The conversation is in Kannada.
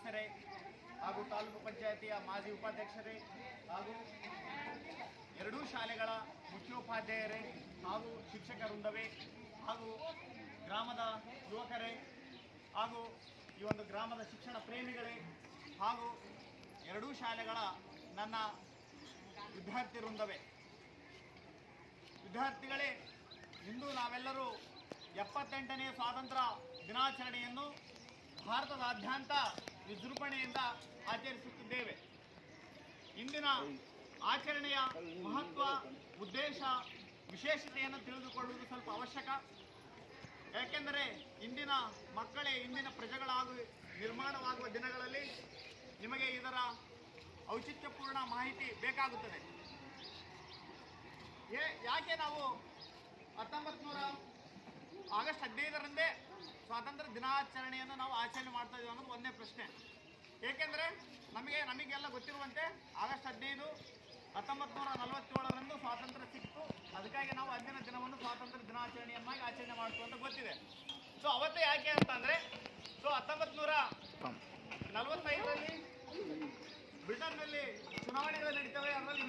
ಸದಸ್ಯರೇ ಹಾಗೂ ತಾಲೂಕು ಪಂಚಾಯತಿಯ ಮಾಜಿ ಉಪಾಧ್ಯಕ್ಷರೇ ಹಾಗೂ ಎರಡೂ ಶಾಲೆಗಳ ಮುಖ್ಯೋಪಾಧ್ಯಾಯರೇ ಹಾಗೂ ಶಿಕ್ಷಕ ವೃಂದವೇ ಹಾಗೂ ಗ್ರಾಮದ ಯುವಕರೇ ಹಾಗೂ ಈ ಒಂದು ಗ್ರಾಮದ ಶಿಕ್ಷಣ ಪ್ರೇಮಿಗಳೇ ಹಾಗೂ ಎರಡೂ ಶಾಲೆಗಳ ನನ್ನ ವಿದ್ಯಾರ್ಥಿ ವೃಂದವೇ, ವಿದ್ಯಾರ್ಥಿಗಳೇ, ಇಂದು ನಾವೆಲ್ಲರೂ 78ನೇ ಸ್ವಾತಂತ್ರ್ಯ ದಿನಾಚರಣೆಯನ್ನು ಭಾರತದಾದ್ಯಂತ ವಿಜೃಂಭಣೆಯಿಂದ ಆಚರಿಸುತ್ತಿದ್ದೇವೆ. ಇಂದಿನ ಆಚರಣೆಯ ಮಹತ್ವ, ಉದ್ದೇಶ, ವಿಶೇಷತೆಯನ್ನು ತಿಳಿದುಕೊಳ್ಳುವುದು ಸ್ವಲ್ಪ ಅವಶ್ಯಕ. ಯಾಕೆಂದರೆ ಇಂದಿನ ಮಕ್ಕಳೇ ಇಂದಿನ ಪ್ರಜೆಗಳಾಗಿ ನಿರ್ಮಾಣವಾಗುವ ದಿನಗಳಲ್ಲಿ ನಿಮಗೆ ಇದರ ಔಚಿತ್ಯಪೂರ್ಣ ಮಾಹಿತಿ ಬೇಕಾಗುತ್ತದೆ. ಯಾಕೆ ನಾವು 1900 ಆಗಸ್ಟ್ 15ರಂದೇ ಸ್ವಾತಂತ್ರ್ಯ ದಿನಾಚರಣೆಯನ್ನು ನಾವು ಆಚರಣೆ ಮಾಡ್ತಾ ಇದ್ದೀವಿ ಅನ್ನೋದು ಒಂದೇ ಪ್ರಶ್ನೆ. ಏಕೆಂದರೆ ನಮಗೆಲ್ಲ ಗೊತ್ತಿರುವಂತೆ ಆಗಸ್ಟ್ 15 1947ರಂದು ಸ್ವಾತಂತ್ರ್ಯ ಸಿಕ್ತು. ಅದಕ್ಕಾಗಿ ನಾವು ಅಂದಿನ ದಿನವನ್ನು ಸ್ವಾತಂತ್ರ್ಯ ದಿನಾಚರಣೆಯನ್ನಾಗಿ ಆಚರಣೆ ಮಾಡ್ತು ಅಂತ ಗೊತ್ತಿದೆ. ಸೊ ಅವತ್ತೇ ಯಾಕೆ ಅಂತಂದರೆ, 1945ರಲ್ಲಿ ಬ್ರಿಟನ್ನಲ್ಲಿ ಚುನಾವಣೆಗಳು ನಡೀತವೆ. ಅದರಲ್ಲಿ